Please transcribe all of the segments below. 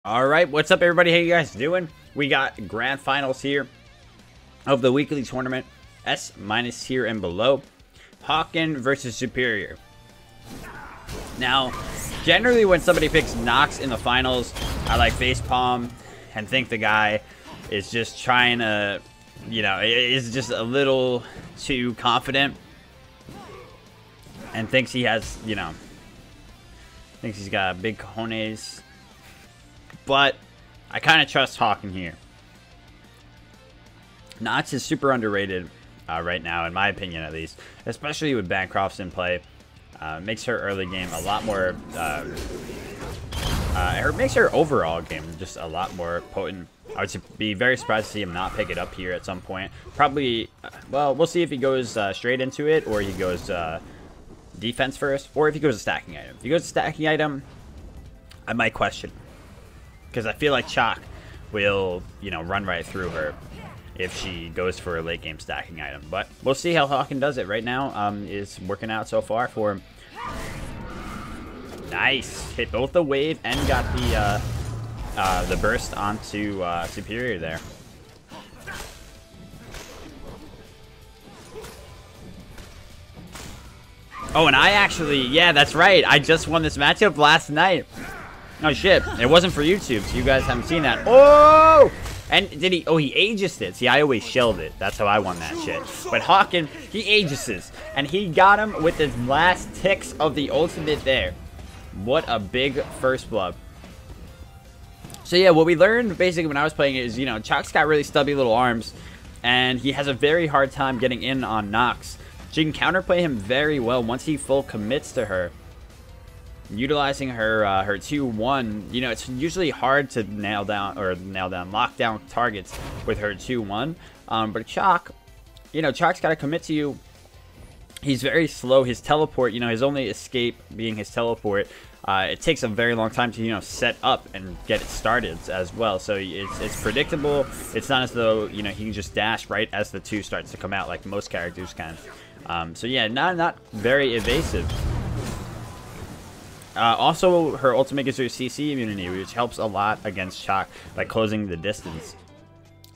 All right, what's up, everybody? How you guys doing? We got grand finals here of the weekly tournament. S- tier and below. Hawken versus Superior. Now, generally when somebody picks Nox in the finals, I like facepalm and think the guy is just trying to, is just a little too confident and thinks he has, thinks he's got big cojones. But I kind of trust Hawken here. Nox is super underrated right now, in my opinion at least. Especially with Bancrofts in play. Makes her early game a lot more... makes her overall game just a lot more potent. I would be very surprised to see him not pick it up here at some point. Probably... well, we'll see if he goes straight into it, or he goes defense first, or if he goes to stacking item. If he goes to stacking item, I might question. Because I feel like Chaac will, run right through her if she goes for a late game stacking item. But we'll see how Hawken does it. Right now, is working out so far for him. Nice. Hit both the wave and got the burst onto Superior there. Oh, and I actually, yeah, that's right. I just won this matchup last night. Oh shit, it wasn't for YouTube, so you guys haven't seen that. Oh! And did he, oh, he Aegised it. See, I always shelled it. That's how I won that shit. But Hawken, he Aegises. And he got him with his last ticks of the ultimate there. What a big first blood. So yeah, what we learned basically when I was playing it is, Chaac's got really stubby little arms. And he has a very hard time getting in on Nox. She can counterplay him very well once he full commits to her. Utilizing her 2-1, it's usually hard to lock down targets with her 2-1. But Chaac, Chaac's got to commit to you. He's very slow. His teleport, his only escape being his teleport, it takes a very long time to, set up and get it started as well. So it's predictable. It's not as though, he can just dash right as the 2 starts to come out like most characters can. So yeah, not very evasive. Also, her ultimate gives her CC immunity, which helps a lot against Chaac by closing the distance.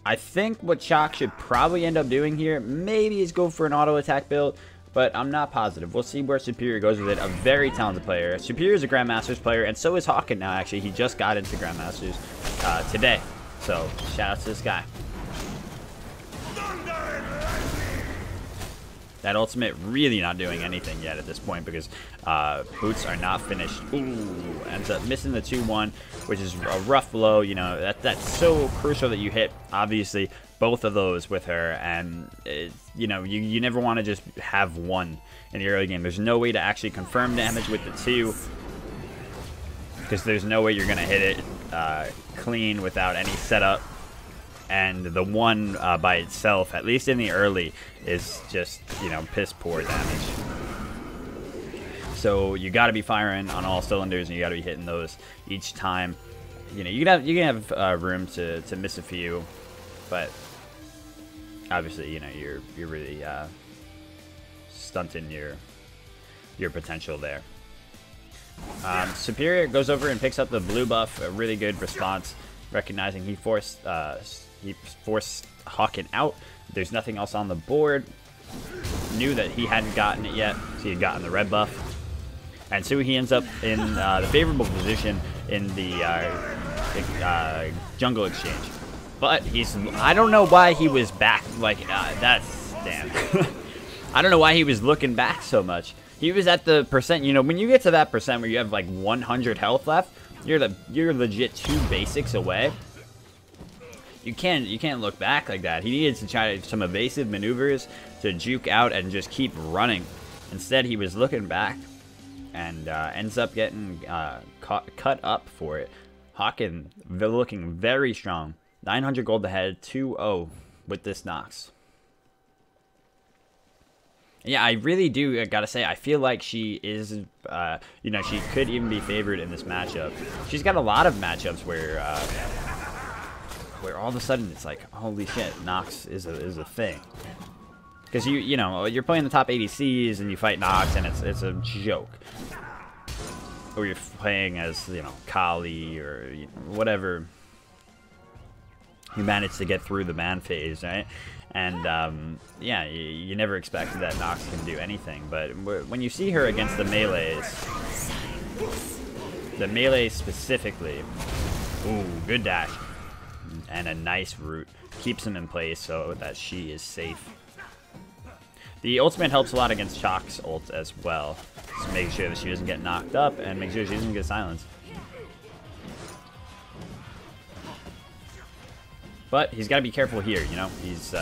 I think what Chaac should probably end up doing here, maybe is go for an auto attack build, but I'm not positive. We'll see where Superior goes with it. A very talented player. Superior is a Grandmasters player, and so is Hawken now, actually. He just got into Grandmasters today. So, shout out to this guy. That ultimate really not doing anything yet at this point because boots are not finished. Ooh, ends up missing the 2-1, which is a rough blow. That's so crucial that you hit, obviously, both of those with her. And, you never want to just have one in the early game. There's no way to actually confirm damage with the 2 because there's no way you're going to hit it clean without any setup. And the 1 by itself, at least in the early, is just, piss poor damage. So you got to be firing on all cylinders, and you got to be hitting those each time. You can have room to miss a few, but obviously, you're really stunting your potential there. Superior goes over and picks up the blue buff, a really good response, recognizing he forced Hawken out. There's nothing else on the board. Knew that he hadn't gotten it yet, so he had gotten the red buff. And so he ends up in the favorable position in the jungle exchange. But I don't know why he was back. That's... damn. I don't know why he was looking back so much. He was at the percent, when you get to that percent where you have like 100 health left, you're legit 2 basics away. You can't look back like that. He needed to try some evasive maneuvers to juke out and just keep running. Instead, he was looking back and ends up getting cut up for it. Hawken looking very strong. 900 gold ahead, 2-0 with this Nox. Yeah, I really do, I gotta say, I feel like she is, she could even be favored in this matchup. She's got a lot of matchups where all of a sudden it's like, holy shit, Nox is a thing. Because you're playing the top ADCs and you fight Nox and it's a joke. or you're playing as, you know, Kali or whatever, you manage to get through the ban phase, right? And yeah, you never expected that Nox can do anything, but when you see her against the melees specifically, ooh, good dash, and a nice root, keeps him in place so that she is safe. The ultimate helps a lot against Chaac's ult as well, so make sure that she doesn't get knocked up and make sure she doesn't get silenced. But he's got to be careful here, you know? He's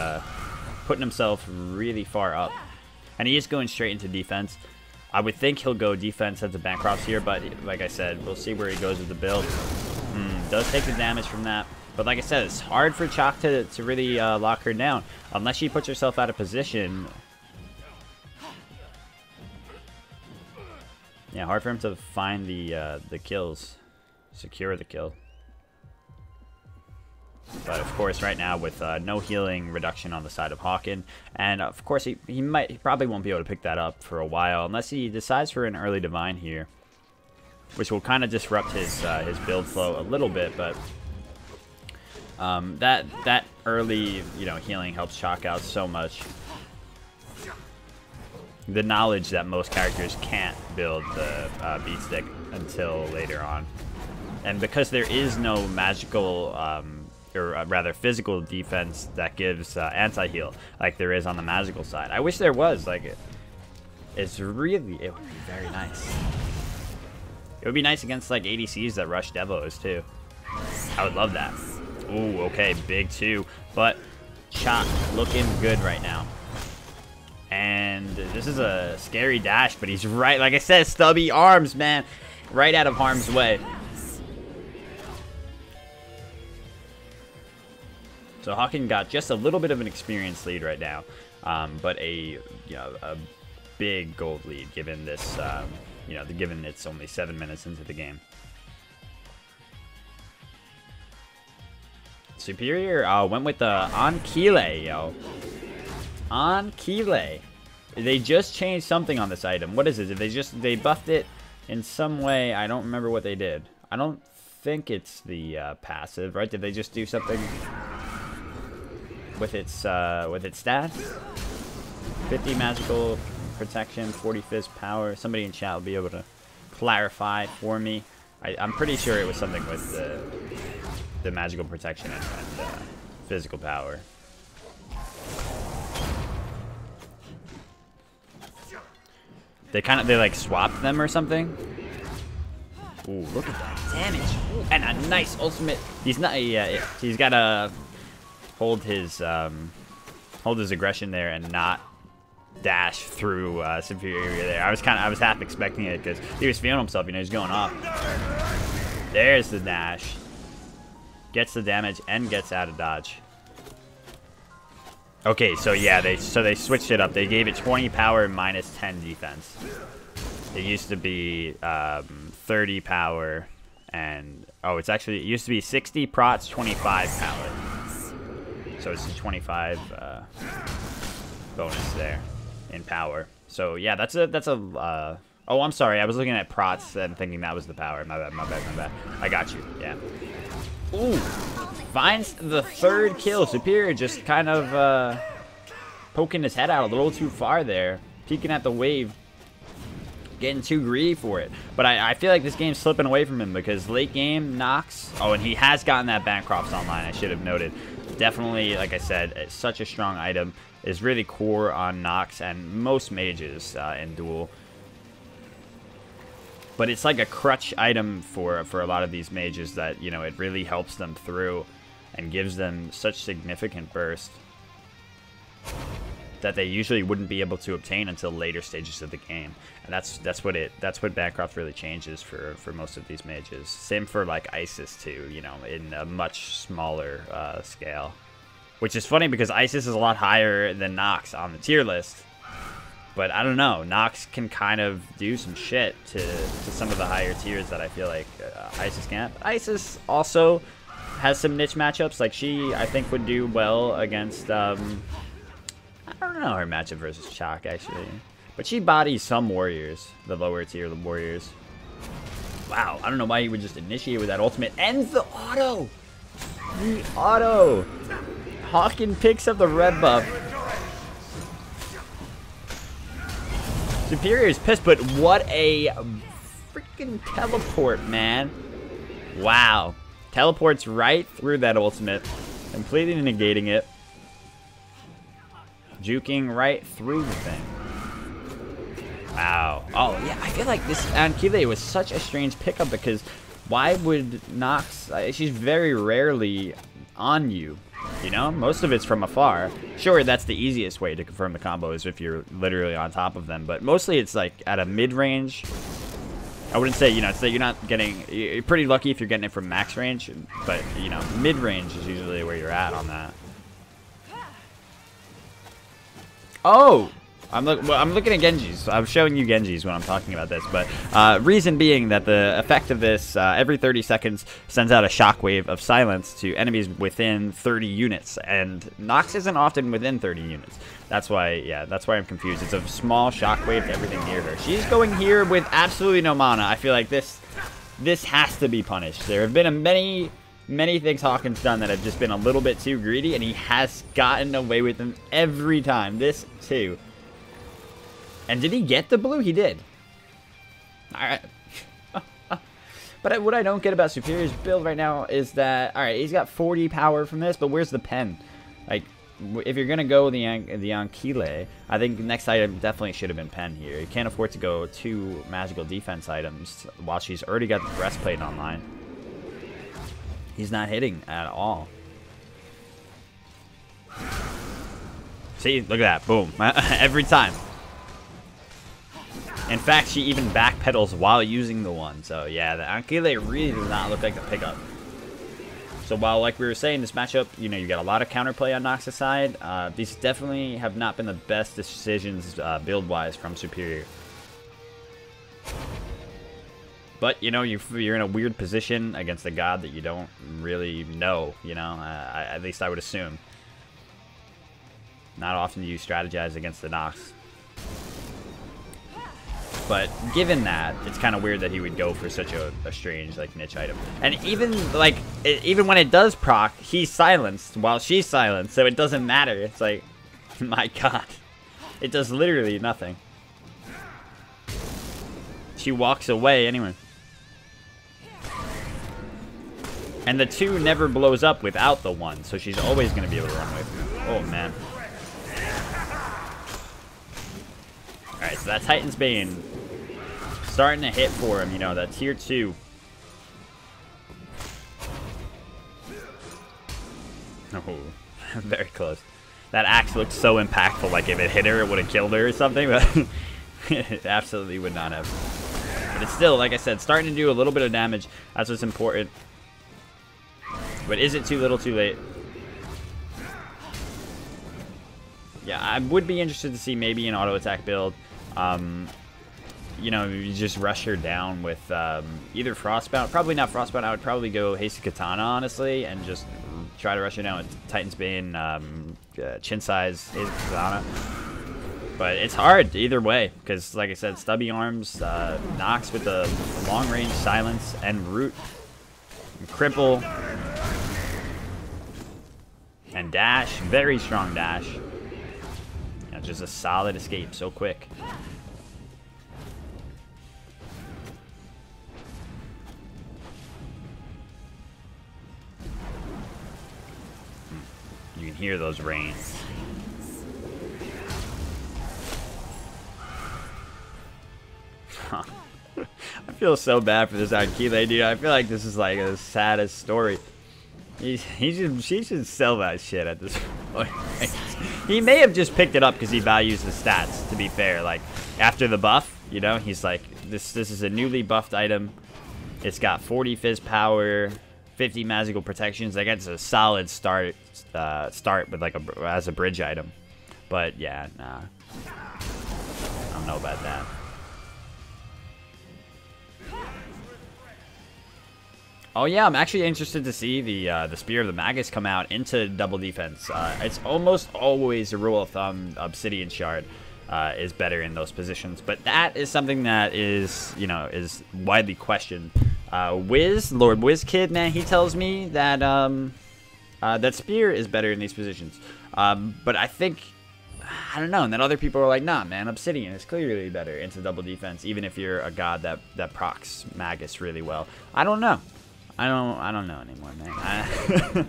putting himself really far up. And he is going straight into defense. I would think he'll go defense at the Bancrofts here, but like I said, we'll see where he goes with the build. Does take the damage from that. But like I said, it's hard for Chaac to really lock her down. Unless she puts herself out of position. Yeah, hard for him to find the kills. Secure the kill. But of course, right now with no healing reduction on the side of Hawken, and of course he probably won't be able to pick that up for a while unless he decides for an early divine here, which will kind of disrupt his build flow a little bit. But that early, you know, healing helps Chaac out so much. The knowledge that most characters can't build the beat stick until later on, and because there is no magical or rather physical defense that gives anti-heal like there is on the magical side. I wish there was. Like, it would be very nice. It would be nice against like ADCs that rush Devos too. I would love that. Ooh, okay, big 2, but Chaac looking good right now. And this is a scary dash, but he's right, like I said, stubby arms, man, right out of harm's way. So Hawken got just a little bit of an experience lead right now, but a big gold lead given this given it's only 7 minutes into the game. Superior went with the Ankile, yo. Ankile. They just changed something on this item. What is it? They buffed it in some way. I don't remember what they did. I don't think it's the passive, right? Did they just do something with its stats? 50 magical protection, 40 fizz power. Somebody in chat will be able to clarify for me. I'm pretty sure it was something with the magical protection and physical power. They like swapped them or something. Ooh, look at that damage. Ooh, and a nice ultimate. He's not. Yeah, he's got to hold his aggression there and not dash through Superior there. I was half expecting it because he was feeling himself. You know, he's going off. There's the dash. Gets the damage and gets out of dodge. Okay, so yeah, they switched it up. They gave it 20 power minus 10 defense. It used to be 30 power and it used to be 60 prots, 25 power. So it's a 25 bonus there in power. So yeah, that's a oh, I'm sorry. I was looking at prots and thinking that was the power. My bad. I got you. Yeah. Ooh. Finds the third kill. Superior just kind of poking his head out a little too far there. Peeking at the wave. Getting too greedy for it. But I feel like this game's slipping away from him because late game, Nox. Oh, and he has gotten that Bancrofts online, I should have noted. Definitely, like I said, it's such a strong item. Is really core on Nox and most mages in Duel. But it's like a crutch item for a lot of these mages that, you know, it really helps them through and gives them such significant burst that they usually wouldn't be able to obtain until later stages of the game. And that's what Bancroft really changes for most of these mages. Same for like Isis too, you know, in a much smaller scale. Which is funny because Isis is a lot higher than Nox on the tier list. But I don't know, Nox can kind of do some shit to some of the higher tiers that I feel like Isis can't. But Isis also has some niche matchups. Like she, I think, would do well against, I don't know her matchup versus Chaac actually. But she bodies some warriors, the lower tier warriors. Wow, I don't know why he would just initiate with that ultimate. Ends the auto! The auto! Hawken picks up the red buff. Superior is pissed, but what a freaking teleport, man. Wow. Teleports right through that ultimate, completely negating it. Juking right through the thing. Wow. Oh, yeah, I feel like this Ankylo was such a strange pickup because why would Nox... she's very rarely on you, you know? Most of it's from afar. Sure, that's the easiest way to confirm the combo is if you're literally on top of them, but mostly it's like at a mid-range. I wouldn't say, you know, it's that you're not getting... You're pretty lucky if you're getting it from max range, but, you know, mid-range is usually where you're at on that. Oh! I'm looking at Genji's. I'm showing you Genji's when I'm talking about this, but reason being that the effect of this every 30 seconds sends out a shockwave of silence to enemies within 30 units, and Nox isn't often within 30 units. That's why, yeah, that's why I'm confused. It's a small shockwave to everything near her. She's going here with absolutely no mana. I feel like this has to be punished. There have been many things Hawken's done that have just been a little bit too greedy, and he has gotten away with them every time. This too. And did he get the blue? He did. Alright. But what I don't get about Superior's build right now is that, alright, he's got 40 power from this, but where's the pen? Like, if you're going to go the Ankylo, I think the next item definitely should have been pen here. You can't afford to go 2 magical defense items while she's already got the breastplate online. He's not hitting at all. See, look at that. Boom. Every time. In fact, she even backpedals while using the one. So, yeah, the Ankylo really does not look like the pickup. So, while, like we were saying, this matchup, you know, you got a lot of counterplay on Nox's side. These definitely have not been the best decisions build-wise from Superior. But, you know, you're in a weird position against a god that you don't really know, you know. At least I would assume. Not often do you strategize against the Nox. But given that, it's kind of weird that he would go for such a strange, like, niche item. And even, like, even when it does proc, he's silenced while she's silenced, so it doesn't matter. It's like, my god. It does literally nothing. She walks away anyway. And the 2 never blows up without the 1, so she's always going to be able to run away from it. Oh, man. Alright, so that Titan's Bane starting to hit for him, you know, that tier 2. Oh, very close. That axe looked so impactful, like if it hit her, it would have killed her or something, but it absolutely would not have. But it's still, like I said, starting to do a little bit of damage. That's what's important. But is it too little too late? Yeah, I would be interested to see maybe an auto attack build. You know, you just rush her down with either Frostbound. Probably not Frostbound. I would probably go Hasted Katana, honestly, and just try to rush her down with Titan's Bane, Chin Size, Hasted Katana. But it's hard either way, because, like I said, Stubby Arms, Nox with the long range silence and root, and cripple, and dash, very strong dash. You know, just a solid escape, so quick. You can hear those rains. I feel so bad for this Ankylo, dude. I feel like this is like the saddest story. She should sell that shit at this point. He may have just picked it up because he values the stats, to be fair. Like, after the buff, you know, he's like, this is a newly buffed item. It's got 40 fizz power, 50 magical protections. Like, it's a solid start with like as a bridge item. But yeah, nah. I don't know about that. Oh yeah, I'm actually interested to see the Spear of the Magus come out into double defense. It's almost always a rule of thumb, Obsidian Shard. is better in those positions. But that is something that is, you know, is widely questioned. Lord WizKid, man, he tells me that that Spear is better in these positions. But I think, I don't know. And then other people are like, nah, man, Obsidian is clearly better into double defense, even if you're a god that procs Magus really well. I don't know. I don't know anymore, man.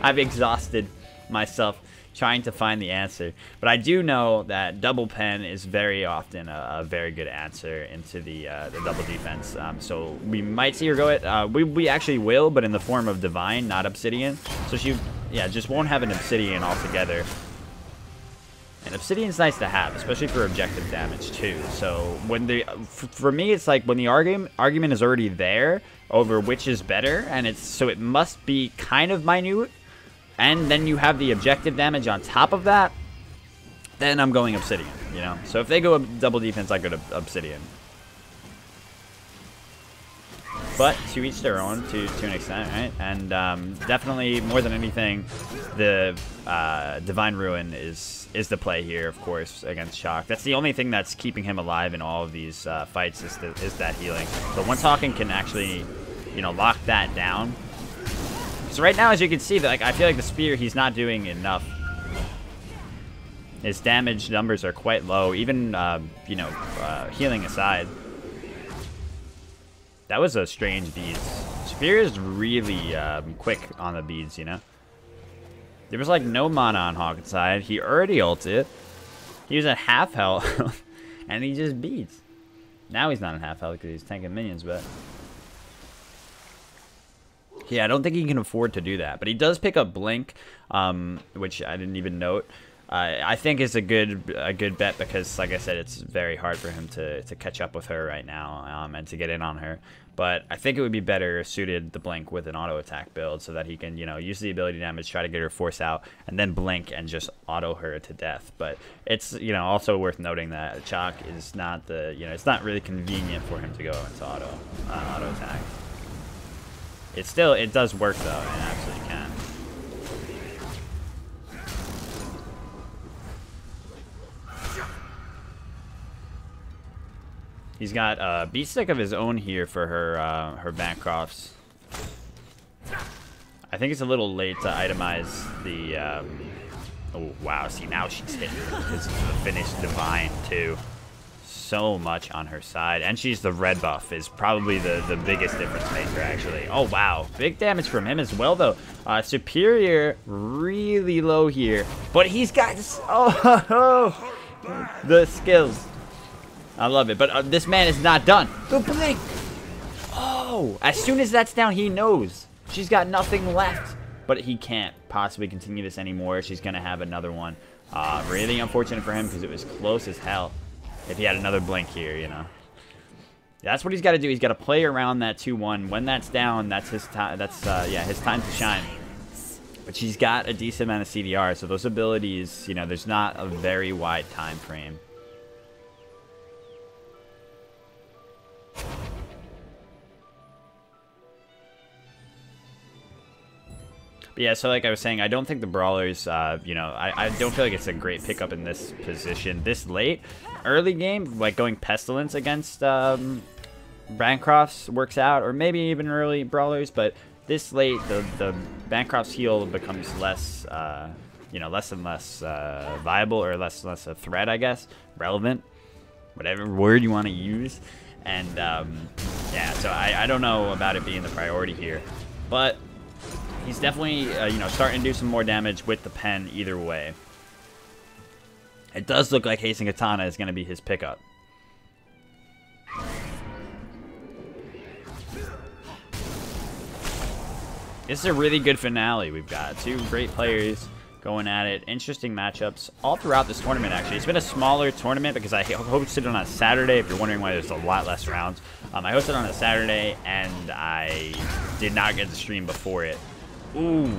I've exhausted myself trying to find the answer, but I do know that double pen is very often a very good answer into the double defense. So we might see her go it. We actually will, but in the form of Divine, not Obsidian. So she, yeah, just won't have an Obsidian altogether. And Obsidian's nice to have, especially for objective damage too. So when for me, it's like when the argument is already there over which is better, and it must be kind of minute. And then you have the objective damage on top of that, then I'm going Obsidian, you know? So if they go double defense, I go to Obsidian. But to each their own, to an extent, right? And definitely, more than anything, the Divine Ruin is the play here, of course, against Chaac. That's the only thing that's keeping him alive in all of these fights is that healing. So once Hawken can actually, you know, lock that down. So right now, as you can see, like I feel like the Spear, he's not doing enough. His damage numbers are quite low, even, you know, healing aside. That was a strange beads. Spear is really quick on the beads, you know? There was like no mana on Hawken's side. He already ulted. He was at half health, and he just beats. Now he's not at half health because he's tanking minions, but... yeah, I don't think he can afford to do that. But he does pick up Blink, which I didn't even note. I think is a good bet because, like I said, it's very hard for him to catch up with her right now and to get in on her. But I think it would be better suited the Blink with an auto attack build so that he can, you know, use the ability damage, try to get her force out, and then Blink and just auto her to death. But it's, you know, also worth noting that Chaac is not the, you know, it's not really convenient for him to go into auto attack. It does work though, and absolutely can. He's got a beat stick of his own here for her Bancrofts. I think it's a little late to itemize the. Oh wow! See, now she's hitting his finished Divine too. So much on her side, and she's the red buff is probably the biggest difference maker actually. Oh wow, big damage from him as well though. Superior really low here, but he's got the skills. I love it, but this man is not done. The blink. Oh, as soon as that's down, he knows she's got nothing left, but he can't possibly continue this anymore. She's gonna have another one. Really unfortunate for him because it was close as hell. If he had another blink here, you know. That's what he's got to do. He's got to play around that 2-1. When that's down, that's his time. That's yeah, his time to shine. But she's got a decent amount of CDR, so those abilities, you know, there's not a very wide time frame. But yeah, so like I was saying, I don't think the Brawlers, you know, I don't feel like it's a great pickup in this position this late. Early game, like going Pestilence against Bancrofts works out, or maybe even early Brawlers, but this late, the Bancroft's heal becomes less, you know, less and less viable, or less and less a threat, I guess, relevant, whatever word you want to use. And yeah, so I don't know about it being the priority here, but he's definitely, you know, starting to do some more damage with the pen either way. It does look like Hasten Katana is going to be his pickup. This is a really good finale. We've got two great players going at it. Interesting matchups all throughout this tournament, actually. It's been a smaller tournament because I hosted it on a Saturday. If you're wondering why there's a lot less rounds. I hosted on a Saturday, and I did not get to stream before it. Ooh,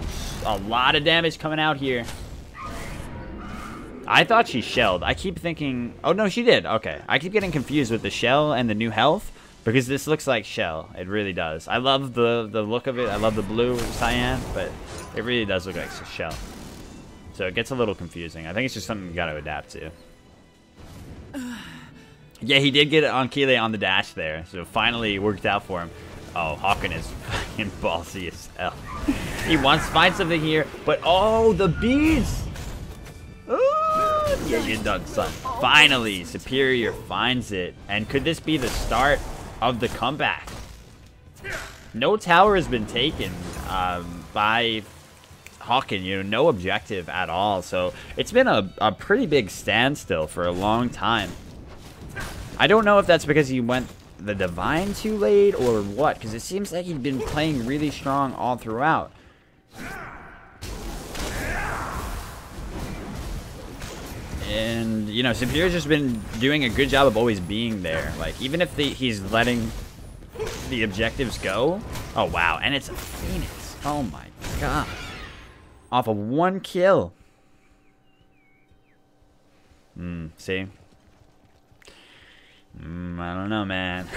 a lot of damage coming out here. I thought she shelled. I keep thinking... oh, no, she did. Okay. I keep getting confused with the shell and the new health because this looks like shell. It really does. I love the look of it. I love the blue cyan, but it really does look like shell. So it gets a little confusing. I think it's just something you got to adapt to. Yeah, he did get Ankile on the dash there, so finally it worked out for him. Oh, Hawken is fucking ballsy as hell. He wants to find something here, but oh, the beads! Ooh, yeah, you're done, son. Finally, Superior finds it. And could this be the start of the comeback? No tower has been taken by Hawken, you know, no objective at all. So it's been a pretty big standstill for a long time. I don't know if that's because he went the Divine too late or what, because it seems like he'd been playing really strong all throughout. And, you know, Superior's just been doing a good job of always being there. Like, even if he's letting the objectives go. Oh, wow. And it's a Phoenix. Oh, my God. Off of 1 kill. See? I don't know, man.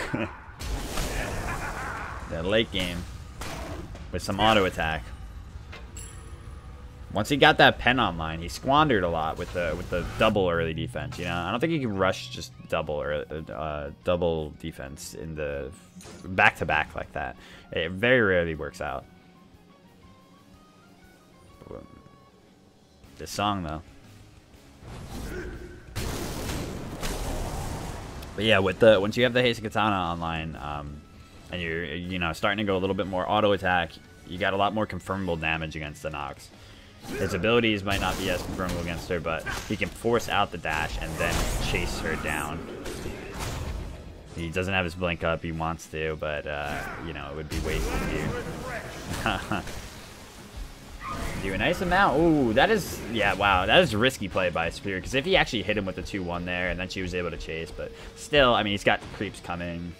That late game with some auto attack. Once he got that pen online, he squandered a lot with the double early defense. You know, I don't think he can rush just double defense in the back to back like that. It very rarely works out. This song though. But yeah, with once you have the Haste Katana online, and you're starting to go a little bit more auto attack, you got a lot more confirmable damage against the Nox. His abilities might not be as confirmable against her, but he can force out the dash and then chase her down. He doesn't have his blink up, he wants to, but you know, it would be wasted here. Do a nice amount. Ooh, that is, yeah, wow, that is a risky play by Superior, because if he actually hit him with the 2-1 there, and then she was able to chase, but still, I mean, he's got creeps coming.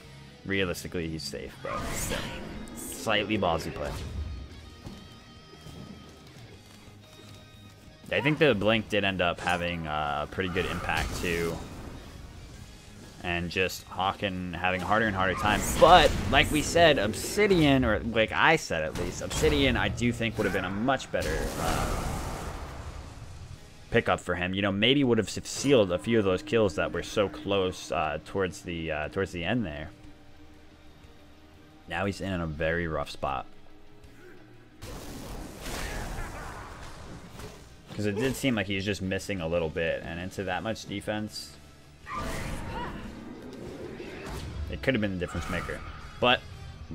Realistically, he's safe, but still, slightly ballsy play. I think the blink did end up having a pretty good impact too, and just Hawken having a harder and harder time. But like we said, Obsidian, or like I said at least, Obsidian I do think would have been a much better pickup for him. You know, maybe would have sealed a few of those kills that were so close towards the end there. Now he's in a very rough spot. Because it did seem like he's just missing a little bit, and into that much defense, it could have been the difference maker. But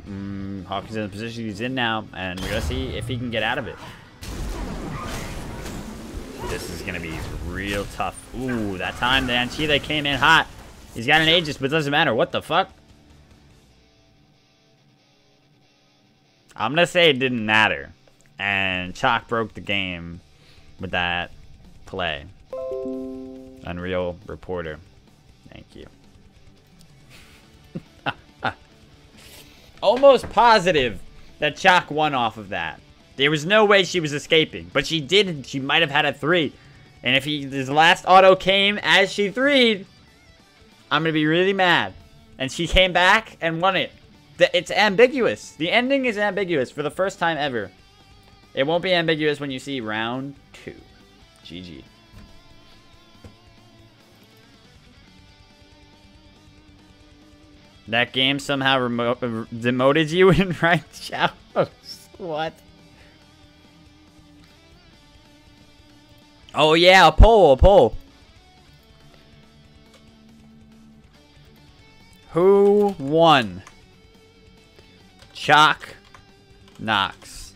Hawken's in the position he's in now, and we're going to see if he can get out of it. This is going to be real tough. Ooh, that time the Anchile came in hot. He's got an Aegis, but it doesn't matter. What the fuck? I'm going to say it didn't matter. And Chaac broke the game with that play. Unreal Reporter. Thank you. Almost positive that Chaac won off of that. There was no way she was escaping, but she did. She might have had a 3. And if his last auto came as she 3'd, I'm going to be really mad. And she came back and won it. It's ambiguous. The ending is ambiguous for the first time ever. It won't be ambiguous when you see round 2. GG. That game somehow demoted you in ranked shadows. What? Oh yeah, a poll. Who won? Chaac, Nox.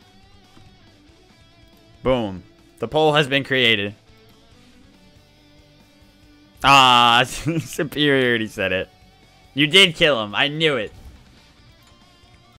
Boom. The poll has been created. Ah, Superiority said it. You did kill him. I knew it.